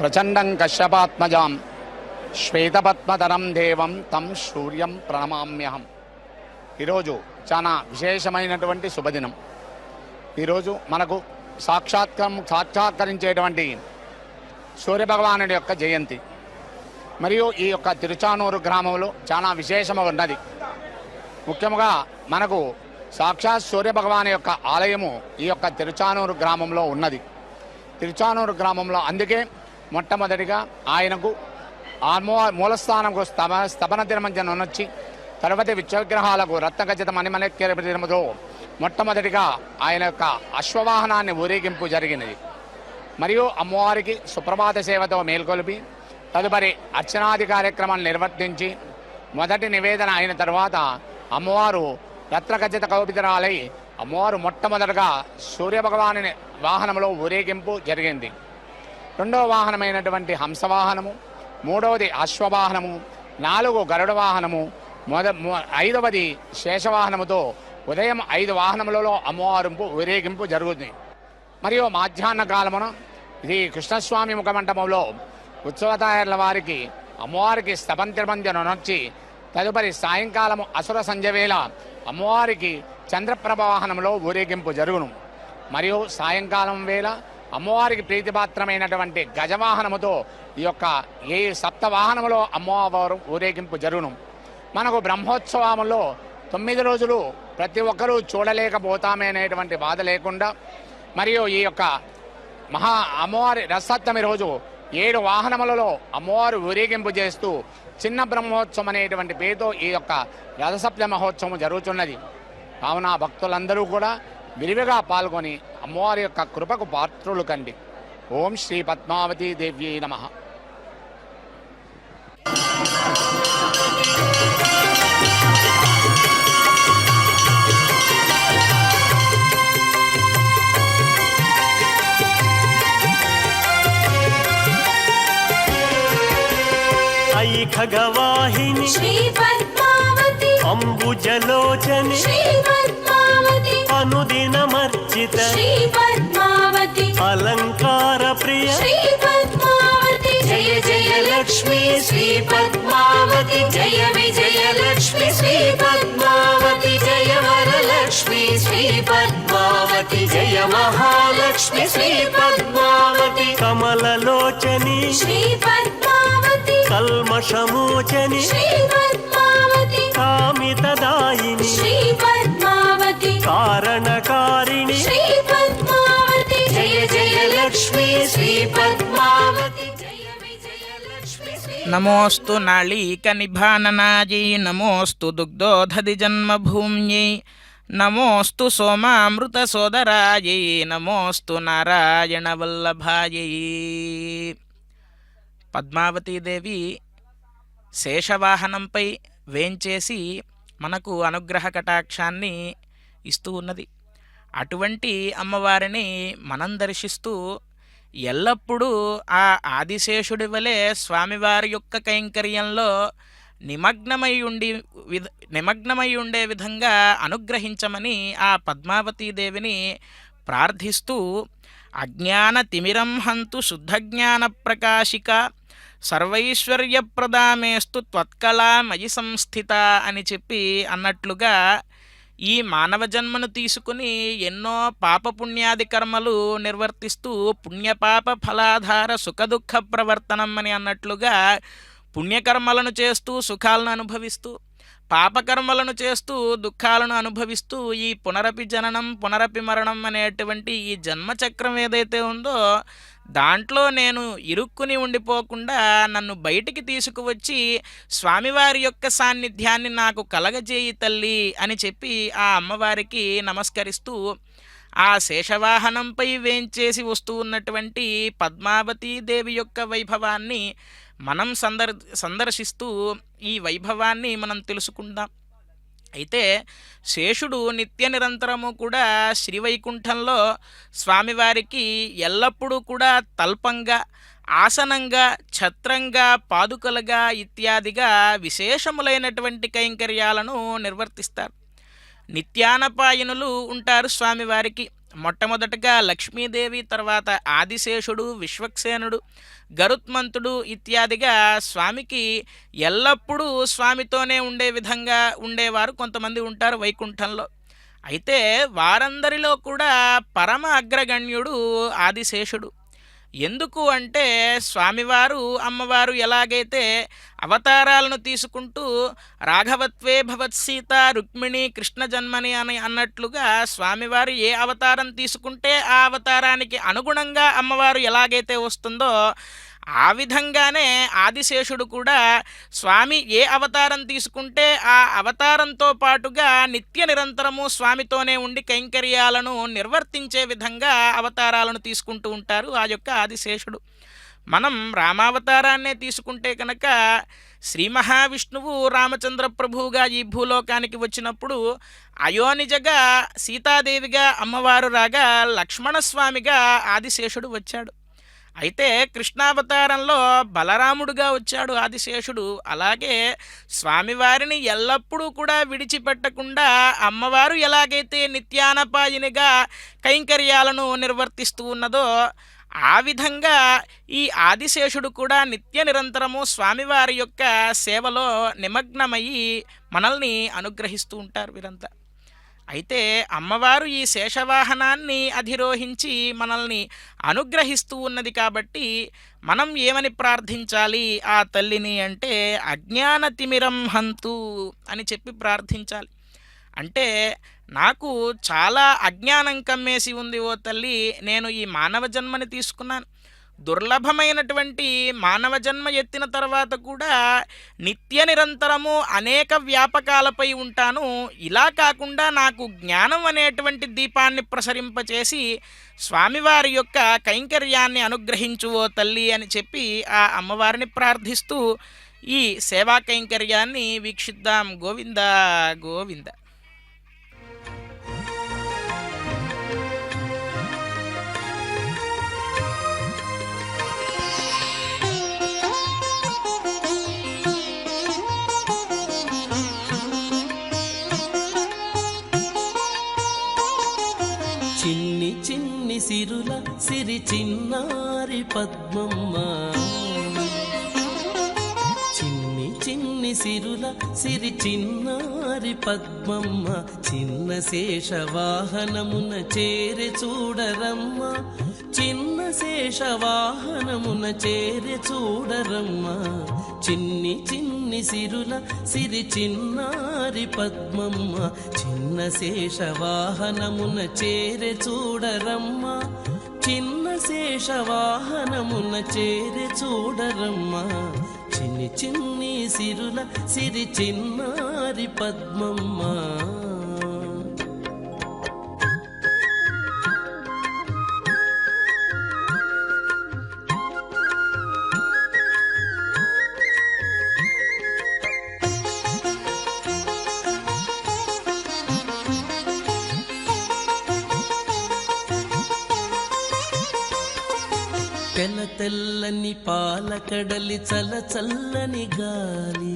ప్రచండం కశ్యపాత్మజాం శ్వేతపద్మధరం దేవం తం సూర్యం ప్రణమామ్యహం. ఈరోజు చాలా విశేషమైనటువంటి శుభదినం. ఈరోజు మనకు సాక్షాత్కరించేటువంటి సూర్యభగవానుడి యొక్క జయంతి. మరియు ఈ యొక్క తిరుచానూరు గ్రామంలో చాలా విశేషము ఉన్నది. ముఖ్యంగా మనకు సాక్షాత్ సూర్యభగవాను యొక్క ఆలయము ఈ యొక్క తిరుచానూరు గ్రామంలో ఉన్నది. తిరుచానూరు గ్రామంలో అందుకే మొట్టమొదటిగా ఆయనకు మూలస్థానంకు స్థపన తిరుమంజనొచ్చి తర్వాత విశ్వవిగ్రహాలకు రత్నగజిత మణిమణిక్యముతో మొట్టమొదటిగా ఆయన యొక్క అశ్వవాహనాన్ని ఊరేగింపు జరిగినది. మరియు అమ్మవారికి సుప్రభాత సేవతో మేల్కొల్పి తదుపరి అర్చనాది కార్యక్రమాన్ని నిర్వర్తించి మొదటి నివేదన అయిన తర్వాత అమ్మవారు రత్నగజిత కౌపితరాలై అమ్మవారు మొట్టమొదటిగా సూర్యభగవాని వాహనంలో ఊరేగింపు జరిగింది. రెండవ వాహనమైనటువంటి హంసవాహనము, మూడవది అశ్వవాహనము, 4 గరుడ వాహనము, 5వది శేషవాహనముతో ఉదయం 5 వాహనములలో అమ్మవారు ఊరేగింపు జరుగుతుంది. మరియు మధ్యాహ్న కాలమున ఇది కృష్ణస్వామి ముఖమంటపంలో ఉత్సవతాయర్ల వారికి అమ్మవారికి స్తపంతిర్మంజనొచ్చి తదుపరి సాయంకాలము అసుర సంధ్యవేళ అమ్మవారికి చంద్రప్రభ వాహనంలో ఊరేగింపు జరుగును. మరియు సాయంకాలం వేళ అమ్మవారికి ప్రీతిపాత్రమైనటువంటి గజవాహనముతో ఈ యొక్క 7 వాహనములో అమ్మవారు ఊరేగింపు జరుగును. మనకు బ్రహ్మోత్సవములో 9 రోజులు ప్రతి ఒక్కరూ చూడలేకపోతామే అనేటువంటి బాధ లేకుండా మరియు ఈ యొక్క అమ్మవారి రథసప్తమి రోజు 7 వాహనములలో అమ్మవారు ఊరేగింపు చేస్తూ చిన్న బ్రహ్మోత్సవం అనేటువంటి పేరుతో ఈ యొక్క రథసప్తమి మహోత్సవం జరుగుతున్నది. కావున భక్తులందరూ కూడా విరివిగా పాల్గొని అమ్మవారి యొక్క కృపకు పాత్రులు కండి. ఓం శ్రీ పద్మావతీ దేవ్యై నమః. ఐ ఖగవాహిని శ్రీ పద్మావతి అంబుజలోచని శ్రీ పద్మావతి అనుదినమర్చిత శ్రీ పద్మావతి అలంకార ప్రియ శ్రీ పద్మావతి జయ జయ లక్ష్మీ శ్రీ పద్మావతి జయ విజయ లక్ష్మీ శ్రీ పద్మావతి జయ వరలక్ష్మీ శ్రీ పద్మావతి జయ మహాలక్ష్మి శ్రీ పద్మావతి కమలలోచని శ్రీ పద్మావతి కల్మషమోచని శ్రీ పద్మావతి కామితదాయిని శ్రీ పద్మావతి కారణకారిణి శ్రీ పద్మావతి జయ జయ లక్ష్మీ శ్రీ పద్మావతి జయ విజయ లక్ష్మీ శ్రీ. నమోస్తు నాళీక నిభాననాయై నమోస్తు దుగ్ధోదధి జన్మభూమ్యై నమోస్తు సోమామృత సోదరాయై నమోస్తు నారాయణ వల్లభాయై. పద్మావతీదేవి శేషవాహనంపై వేంచేసి మనకు అనుగ్రహ కటాక్షాన్ని ఇస్తూ ఉన్నది. అటువంటి అమ్మవారిని మనం దర్శిస్తూ ఎల్లప్పుడూ ఆ ఆదిశేషుడి వలె స్వామివారి యొక్క కైంకర్యంలో నిమగ్నమై ఉండే విధంగా అనుగ్రహించమని ఆ పద్మావతీదేవిని ప్రార్థిస్తూ అజ్ఞాన తిమిరం హంతు శుద్ధజ్ఞాన ప్రకాశిక సర్వైశ్వర్యప్రదామేస్తు త్వత్కళామయి సంస్థిత అని చెప్పి అన్నట్లుగా ఈ మానవ జన్మను తీసుకుని ఎన్నో పాపపుణ్యాది కర్మలు నిర్వర్తిస్తూ పుణ్యపాప ఫలాధార సుఖదుఖ ప్రవర్తనం అని అన్నట్లుగా పుణ్యకర్మలను చేస్తూ సుఖాలను అనుభవిస్తూ పాపకర్మలను చేస్తూ దుఃఖాలను అనుభవిస్తూ ఈ పునరపి జననం పునరపి మరణం అనేటువంటి ఈ జన్మచక్రం ఏదైతే ఉందో దాంట్లో నేను ఇరుక్కుని ఉండిపోకుండా నన్ను బయటికి తీసుకువచ్చి స్వామివారి యొక్క సాన్నిధ్యాన్ని నాకు కలగజేయి తల్లి అని చెప్పి ఆ అమ్మవారికి నమస్కరిస్తూ ఆ శేషవాహనంపై వేంచేసి వస్తూ ఉన్నటువంటి పద్మావతీదేవి యొక్క వైభవాన్ని మనం సందర్శిస్తూ ఈ వైభవాన్ని మనం తెలుసుకుందాం. అయితే శేషుడు నిత్య నిరంతరము కూడా శ్రీవైకుంఠంలో స్వామివారికి ఎల్లప్పుడూ కూడా తల్పంగా, ఆసనంగా, ఛత్రంగా, పాదుకలుగా ఇత్యాదిగా విశేషములైనటువంటి కైంకర్యాలను నిర్వర్తిస్తారు. నిత్యానపాయనులు ఉంటారు స్వామివారికి. మొట్టమొదటగా లక్ష్మీదేవి, తర్వాత ఆదిశేషుడు, విశ్వక్సేనుడు, గరుత్మంతుడు ఇత్యాదిగా స్వామికి ఎల్లప్పుడూ స్వామితోనే ఉండే విధంగా ఉండేవారు కొంతమంది ఉంటారు వైకుంఠంలో. అయితే వారందరిలో కూడా పరమ అగ్రగణ్యుడు ఆదిశేషుడు. ఎందుకు అంటే స్వామివారు అమ్మవారు ఎలాగైతే అవతారాలను తీసుకుంటూ రాఘవత్వే భవత్సీత రుక్మిణి కృష్ణ జన్మని అని అన్నట్లుగా స్వామివారు ఏ అవతారం తీసుకుంటే ఆ అవతారానికి అనుగుణంగా అమ్మవారు ఎలాగైతే వస్తుందో ఆ విధంగానే ఆదిశేషుడు కూడా స్వామి ఏ అవతారం తీసుకుంటే ఆ అవతారంతో పాటుగా నిత్య నిరంతరము స్వామితోనే ఉండి కైంకర్యాలను నిర్వర్తించే విధంగా అవతారాలను తీసుకుంటూ ఉంటారు ఆ యొక్క ఆదిశేషుడు. మనం రామావతారాన్నే తీసుకుంటే కనుక శ్రీ మహావిష్ణువు రామచంద్ర ప్రభువుగా ఈ భూలోకానికి వచ్చినప్పుడు అయోనిజగా సీతాదేవిగా అమ్మవారు రాగా లక్ష్మణస్వామిగా ఆదిశేషుడు వచ్చాడు. అయితే కృష్ణావతారంలో బలరాముడుగా వచ్చాడు ఆదిశేషుడు. అలాగే స్వామివారిని ఎల్లప్పుడూ కూడా విడిచిపెట్టకుండా అమ్మవారు ఎలాగైతే నిత్యానపాయినిగా కైంకర్యాలను నిర్వర్తిస్తూ ఉన్నదో ఆ విధంగా ఈ ఆదిశేషుడు కూడా నిత్య నిరంతరము స్వామివారి యొక్క సేవలో నిమగ్నమయ్యి మనల్ని అనుగ్రహిస్తూ ఉంటారు వీరంతా. అయితే అమ్మవారు ఈ శేషవాహనాన్ని అధిరోహించి మనల్ని అనుగ్రహిస్తూ ఉన్నది కాబట్టి మనం ఏమని ప్రార్థించాలి ఆ తల్లిని అంటే అజ్ఞాన తిమిరం హంతు అని చెప్పి ప్రార్థించాలి. అంటే నాకు చాలా అజ్ఞానం కమ్మేసి ఉంది ఓ తల్లి, నేను ఈ మానవ జన్మని తీసుకున్నాను, దుర్లభమైనటువంటి మానవ జన్మ ఎత్తిన తర్వాత కూడా నిత్య నిరంతరము అనేక వ్యాపకాలపై ఉంటాను. ఇలా కాకుండా నాకు జ్ఞానం అనేటువంటి దీపాన్ని ప్రసరింపచేసి స్వామివారి యొక్క కైంకర్యాన్ని అనుగ్రహించు ఓ తల్లి అని చెప్పి ఆ అమ్మవారిని ప్రార్థిస్తూ ఈ సేవా కైంకర్యాన్ని వీక్షిద్దాం. గోవింద గోవింద. చిన్ని చిన్ని సిరుల సిరి చిన్నారి పద్మమ్మ, చిన్ని చిన్ని సిరుల సిరి చిన్నారి పద్మమ్మ, చిన్న శేషవాహనమున చేరి చూడరమ్మ, చిన్న శేషవాహనమున చేరి చూడరమ్మ, చిన్ని చిన్ని సిరుల సిరి చిన్నారి పద్మమ్మ, చిన్న శేషవాహనమున చేరి చూడరమ్మ, చిన్న శేషవాహనమున చేరి చూడరమ్మ, చిన్ని చిన్ని సిరుల సిరి చిన్నారి పద్మమ్మ. తెల్ల తెల్లని పాలకడలి చల్ల చల్లని గాలి,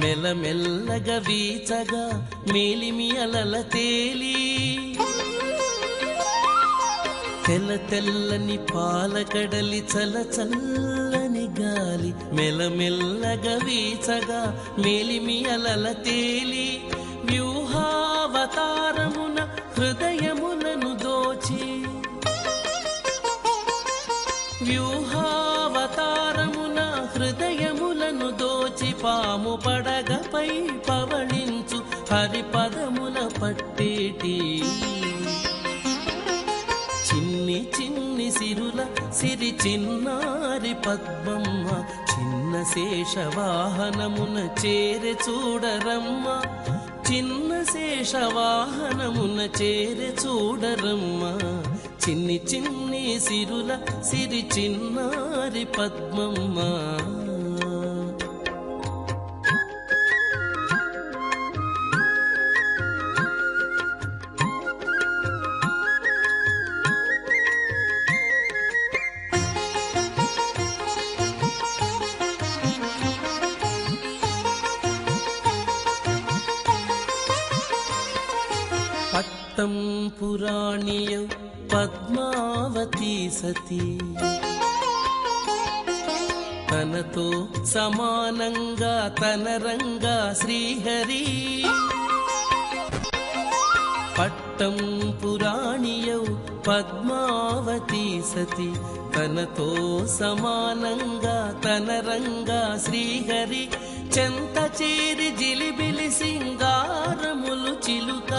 మెల్లమెల్లగా వీచగా మేలిమి అలల తేలి, తెల్ల తెల్లని పాలకడలి చల్ల చల్లని గాలి, మెల్లమెల్లగా వీచగా మేలిమి అలల తేలి, వ్యూహావతారమున హృదయములను దోచి, వ్యూహావతారమున హృదయములను దోచి, పాము పడగపై పవళించు హరిపదముల పట్టేటి, చిన్ని చిన్ని సిరుల సిరి చిన్నారి పద్మమ్మ, చిన్న శేషవాహనమున చేరి చూడరమ్మ, చిన్న శేషవాహనమున చేరి చూడరమ్మ, చిన్ని చిన్ని సిరుల సిరి చిన్నారి పద్మమ్మ. పట్టం పురాణీయ పద్మావతి సతీ తనతో సమానంగా తన రంగా శ్రీహరి పట్టం పురాణీయౌ పద్మావతి సతి తనతో సమానంగా తన రంగా శ్రీహరి చెంత చేరి జిలిబిలి సింగారములు చిలుక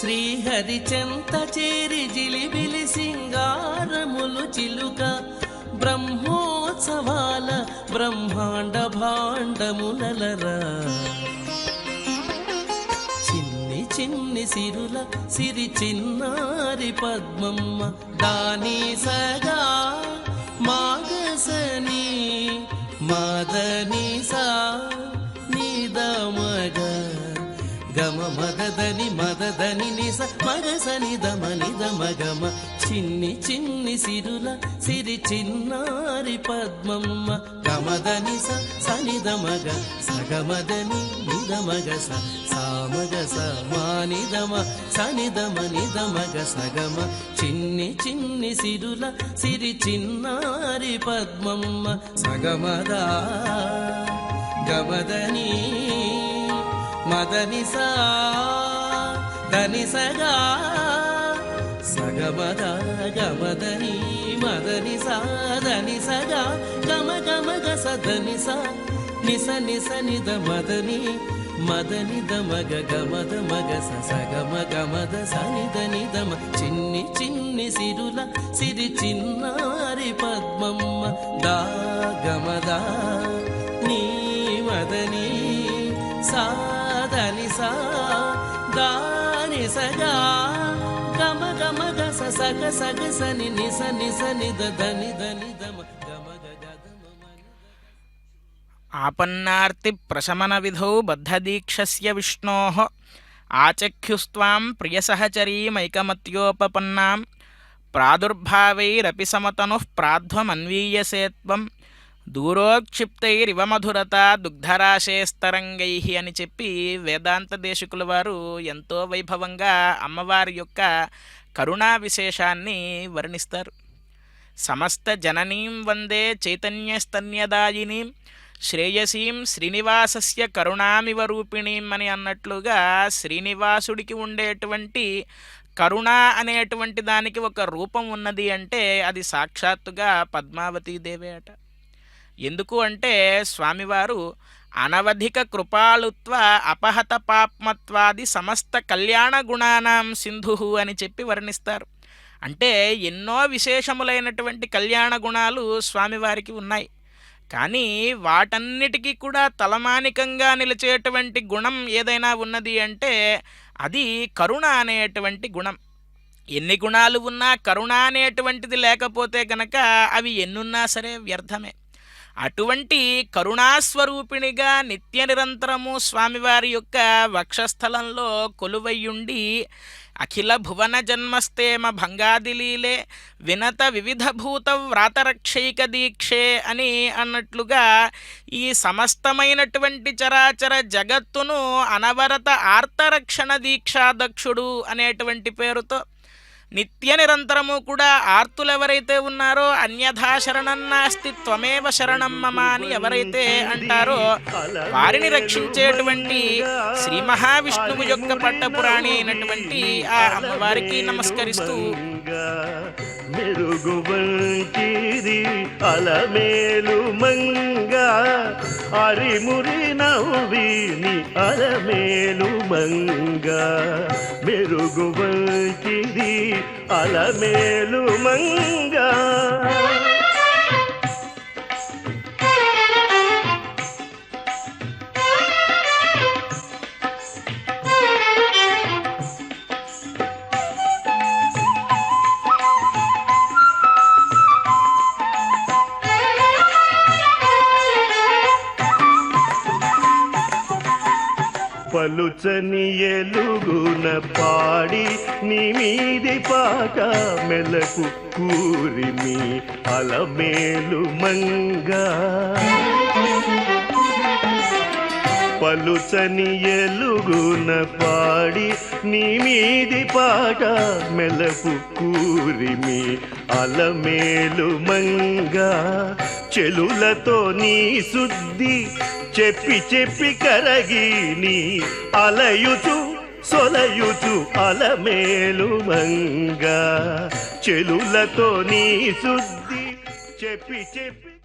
శ్రీహరి చెంత చేరి జిలిబిలి సింగారములు చిలుక బ్రహ్మోత్సవాల బ్రహ్మాండ భాండములరా చిన్ని చిన్ని సిరుల సిరి చిన్నారి పద్మమ్మ దాని సగా మాగసని మదని సా నిదమగ గమ మదని మదని నిస మగసని దమని దమగమ చిన్ని చిన్ని సిరుల సిరి చిన్నారి పద్మమ్మ గమదని సనిదమగ సగమదని నిదమగ సామగ సమానిదమ సనిదమ నిదమగ సగమ చిన్ని చిన్ని సిరుల సిరి చిన్నారి పద్మమ్మ సగమదా గమదని మదని సా దని సగా సగమద గమదని మదని సాదని సగా గమ గమ గ సదని సా నిస నిస నిద మదని మదని దమగ గమద మగ సగమ గమద సనిద నిదమ చిన్ని చిన్ని సిరుల సిరి చిన్నారి పద్మమ్మ దా గమదా నీ మదని సాదని సా దాని సగా గమ గమ గ సగ సగ సని నిస నిస నిద దని దని దమ గమ గమ ఆపన్నార్తి ప్రశమన విధౌ బద్ధదీక్షస్య విష్ణోః ఆచఖ్యుస్త్వాం ప్రియసహచరీమైకమత్యోపపన్నాం ప్రాదుర్భావైరపి సమతనుః ప్రాధ్వమన్వీయసే త్వం దూరోక్షిప్తైరివ మధురత దుగ్ధరాశేస్తరంగైః అని చెప్పి వేదాంత దేశికుల వారు ఎంతో వైభవంగా అమ్మవారి యొక్క కరుణా విశేషాన్ని వర్ణిస్తారు. సమస్త జననీం వందే చైతన్యస్తన్యదాయినీం శ్రేయసీం శ్రీనివాసస్య కరుణామివ రూపిణీం అని అన్నట్లుగా శ్రీనివాసుడికి ఉండేటువంటి కరుణ అనేటువంటి దానికి ఒక రూపం ఉన్నది అంటే అది సాక్షాత్తుగా పద్మావతీదేవే అట. ఎందుకు అంటే స్వామివారు అనవధిక కృపాళుత్వ అపహత పాప్మత్వాది సమస్త కళ్యాణ గుణానాం సింధు అని చెప్పి వర్ణిస్తారు. అంటే ఎన్నో విశేషములైనటువంటి కళ్యాణ గుణాలు స్వామివారికి ఉన్నాయి. కానీ వాటన్నిటికీ కూడా తలమానికంగా నిలిచేటువంటి గుణం ఏదైనా ఉన్నది అంటే అది కరుణ అనేటువంటి గుణం. ఎన్ని గుణాలు ఉన్నా కరుణ అనేటువంటిది లేకపోతే గనక అవి ఎన్నున్నా సరే వ్యర్థమే. అటువంటి కరుణాస్వరూపిణిగా నిత్య నిరంతరము స్వామివారి యొక్క వక్షస్థలంలో కొలువయ్యుండి అఖిల భువన జన్మస్తేమ భంగాదిలీలే వినత వివిధభూత వ్రాతరక్షైక దీక్షే అని అన్నట్లుగా ఈ సమస్తమైనటువంటి చరాచర జగత్తును అనవరత ఆర్తరక్షణ దీక్షాదక్షుడు అనేటువంటి పేరుతో నిత్య నిరంతరము కూడా ఆర్తులెవరైతే ఉన్నారో అన్యథా శరణం నాస్తి త్వమేవ శరణం మమ అని ఎవరైతే అంటారో వారిని రక్షించేటువంటి శ్రీ మహావిష్ణువు యొక్క పట్టపురాణి అయినటువంటి ఆ అమ్మవారికి నమస్కరిస్తూ మెరుగువంటిది అలమేలు మంగ అరిమురి నవ్విని అలమేలు మంగ మెరుగువంటిది అలమేలు మంగ పలుచని ఎలుగున పాడి నీ మీది పాట మెలకు కూరిమి అలమేలు మంగ పలుచని ఎలుగున పాడి నీ మీది పాట మెలకు కూరిమి అలమేలు మంగా చెలులతో నీ శుద్ధి చెప్పి చెప్పి కరగి నీ అలయుచు సొలయుచు అలమేలు మంగా చెలులతో నీ శుద్ధి చెప్పి చెప్పి